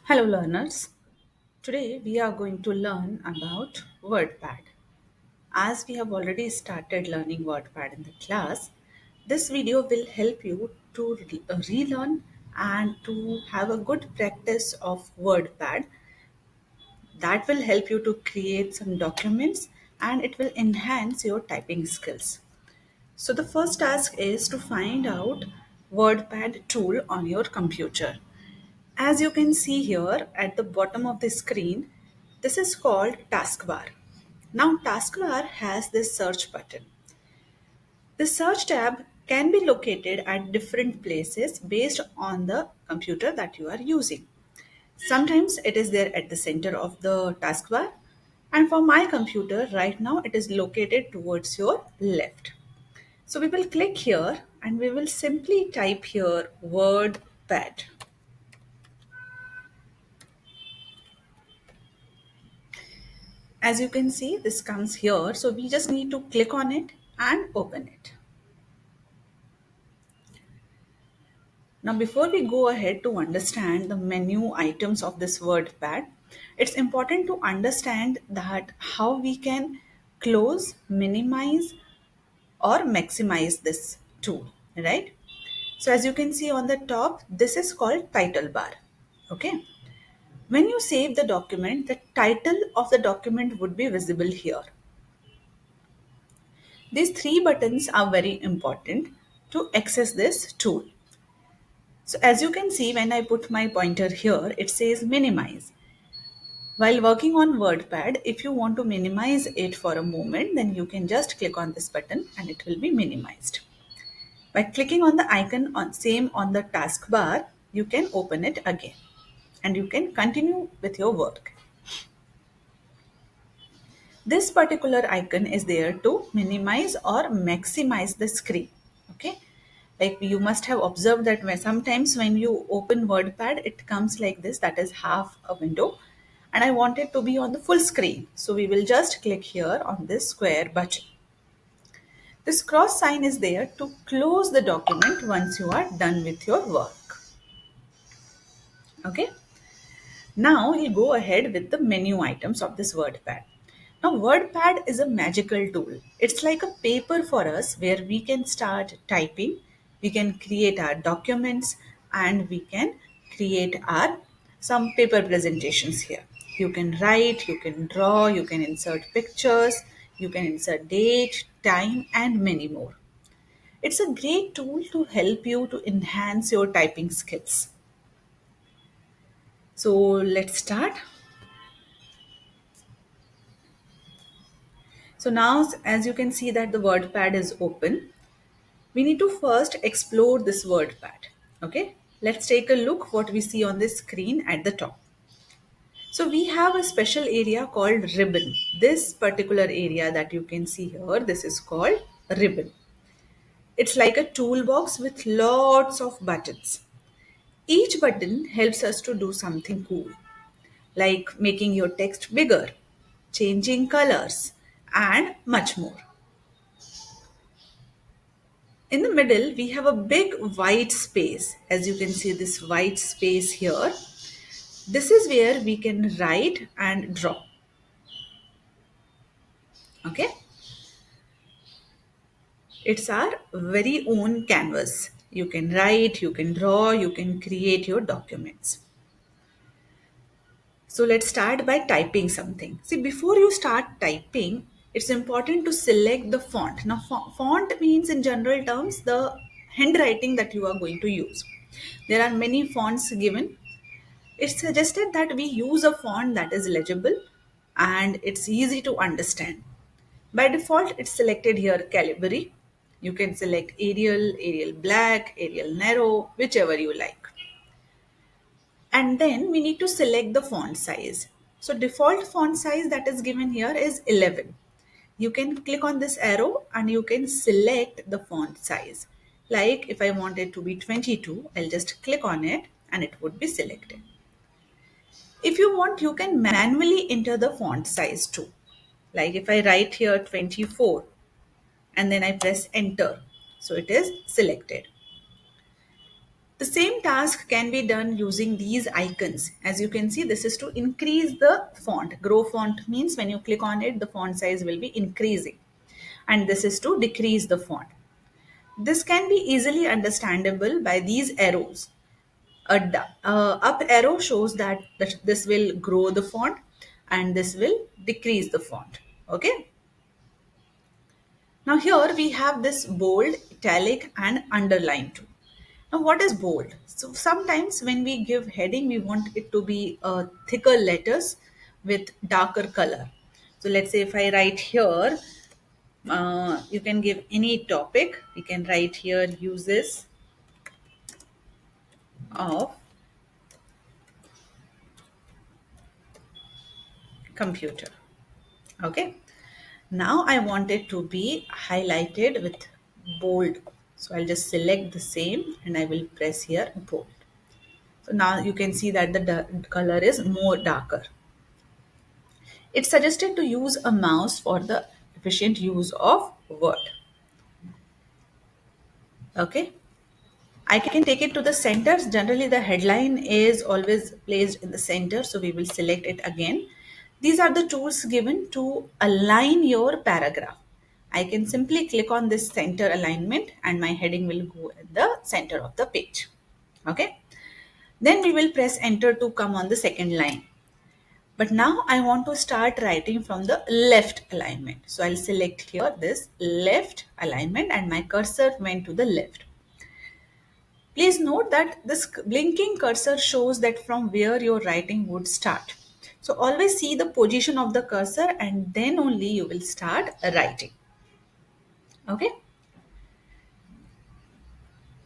Hello learners. Today we are going to learn about Wordpad. As we have already started learning Wordpad in the class, this video will help you to relearn and to have a good practice of Wordpad. That will help you to create some documents and it will enhance your typing skills. So the first task is to find out Wordpad tool on your computer. As you can see here at the bottom of the screen, this is called taskbar. Now taskbar has this search button. The search tab can be located at different places based on the computer that you are using. Sometimes it is there at the center of the taskbar, and for my computer right now it is located towards your left. So we will click here and we will simply type here WordPad. As you can see, this comes here. So we just need to click on it and open it. Now, before we go ahead to understand the menu items of this WordPad, it's important to understand that how we can close, minimize, or maximize this tool, right? So as you can see on the top, this is called title bar. Okay. When you save the document, the title of the document would be visible here. These three buttons are very important to access this tool. So as you can see, when I put my pointer here, it says minimize. While working on WordPad, if you want to minimize it for a moment, then you can just click on this button and it will be minimized. By clicking on the icon on same on the taskbar, you can open it again and you can continue with your work. This particular icon is there to minimize or maximize the screen. Okay. Like you must have observed that sometimes when you open WordPad, it comes like this, that is half a window. And I want it to be on the full screen. So we will just click here on this square button. This cross sign is there to close the document once you are done with your work. Okay. Now we'll go ahead with the menu items of this WordPad. Now WordPad is a magical tool. It's like a paper for us where we can start typing, we can create our documents and we can create our some paper presentations here. You can write, you can draw, you can insert pictures, you can insert date, time and many more. It's a great tool to help you to enhance your typing skills. So let's start. So now as you can see that the WordPad is open, we need to first explore this WordPad. Okay, let's take a look what we see on the screen at the top. So we have a special area called ribbon. This particular area that you can see here, this is called ribbon. It's like a toolbox with lots of buttons. Each button helps us to do something cool, like making your text bigger, changing colors, and much more. In the middle, we have a big white space. As you can see this white space here, this is where we can write and draw. Okay. It's our very own canvas. You can write, you can draw, you can create your documents. So let's start by typing something. See, before you start typing, it's important to select the font. Now, font means in general terms the handwriting that you are going to use. There are many fonts given. It's suggested that we use a font that is legible and it's easy to understand. By default, it's selected here Calibri. You can select Arial, Arial Black, Arial Narrow, whichever you like. And then we need to select the font size. So default font size that is given here is 11. You can click on this arrow and you can select the font size. Like if I want it to be 22, I'll just click on it and it would be selected. If you want, you can manually enter the font size too. Like if I write here 24 and then I press enter, so it is selected. The same task can be done using these icons. As you can see, this is to increase the font. Grow font means when you click on it, the font size will be increasing. And this is to decrease the font. This can be easily understandable by these arrows. Up arrow shows that this will grow the font and this will decrease the font. Okay. Now here we have this bold, italic and underline too. Now what is bold? So sometimes when we give heading, we want it to be thicker letters with darker color. So let's say if I write here, you can give any topic. We can write here uses of computer. Okay. Now I want it to be highlighted with bold. So I'll just select the same and I will press here bold. So now you can see that the color is more darker. It's suggested to use a mouse for the efficient use of Word. Okay. I can take it to the center. Generally, the headline is always placed in the center. So we will select it again. These are the tools given to align your paragraph. I can simply click on this center alignment and my heading will go at the center of the page. Okay. Then we will press enter to come on the second line. But now I want to start writing from the left alignment. So I'll select here this left alignment and my cursor went to the left. Please note that this blinking cursor shows that from where your writing would start. So always see the position of the cursor and then only you will start writing. Okay.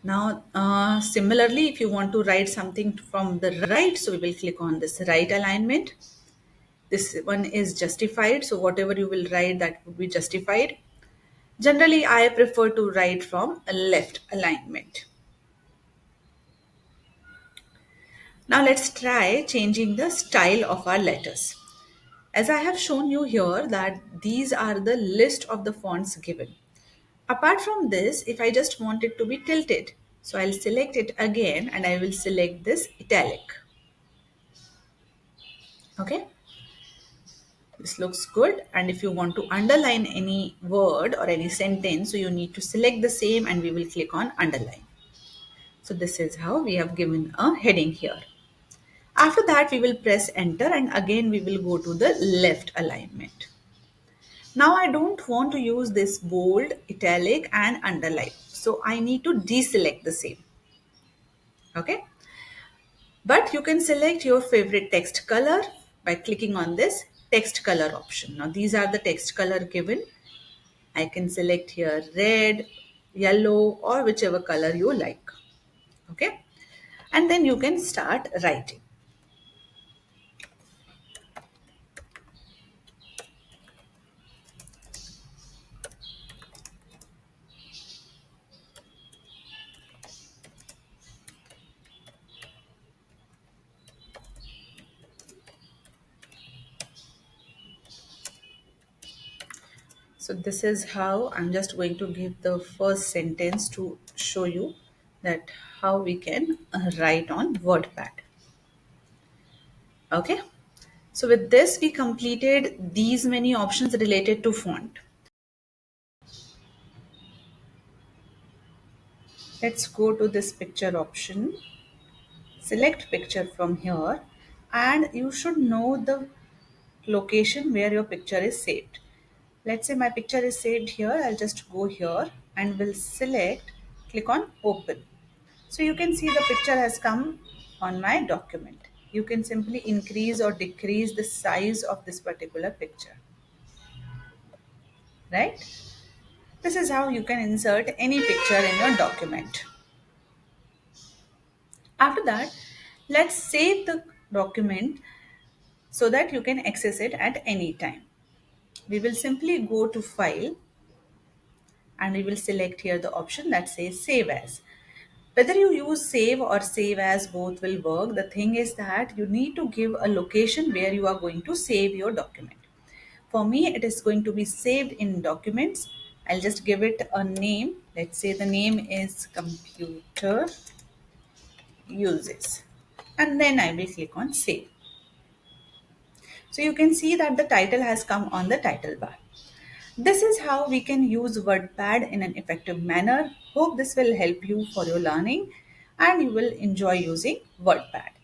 Now, similarly, if you want to write something from the right, so we will click on this right alignment. This one is justified. So whatever you will write, that would be justified. Generally, I prefer to write from a left alignment. Now let's try changing the style of our letters. As I have shown you here that these are the list of the fonts given. Apart from this, if I just want it to be tilted, so I'll select it again and I will select this italic. Okay. This looks good. And if you want to underline any word or any sentence, so you need to select the same and we will click on underline. So this is how we have given a heading here. After that, we will press enter and again we will go to the left alignment. Now I don't want to use this bold, italic and underline. So I need to deselect the same. Okay. But you can select your favorite text color by clicking on this text color option. Now these are the text color given. I can select here red, yellow or whichever color you like. Okay. And then you can start writing. So this is how I'm just going to give the first sentence to show you that how we can write on Wordpad. Okay. So with this, we completed these many options related to font. Let's go to this picture option. Select picture from here and you should know the location where your picture is saved. Let's say my picture is saved here. I'll just go here and will select, click on open. So you can see the picture has come on my document. You can simply increase or decrease the size of this particular picture. Right? This is how you can insert any picture in your document. After that, let's save the document so that you can access it at any time. We will simply go to file and we will select here the option that says save as. Whether you use save or save as, both will work. The thing is that you need to give a location where you are going to save your document. For me, it is going to be saved in documents. I'll just give it a name. Let's say the name is computer uses. And then I will click on save. So you can see that the title has come on the title bar. This is how we can use WordPad in an effective manner. Hope this will help you for your learning and you will enjoy using WordPad.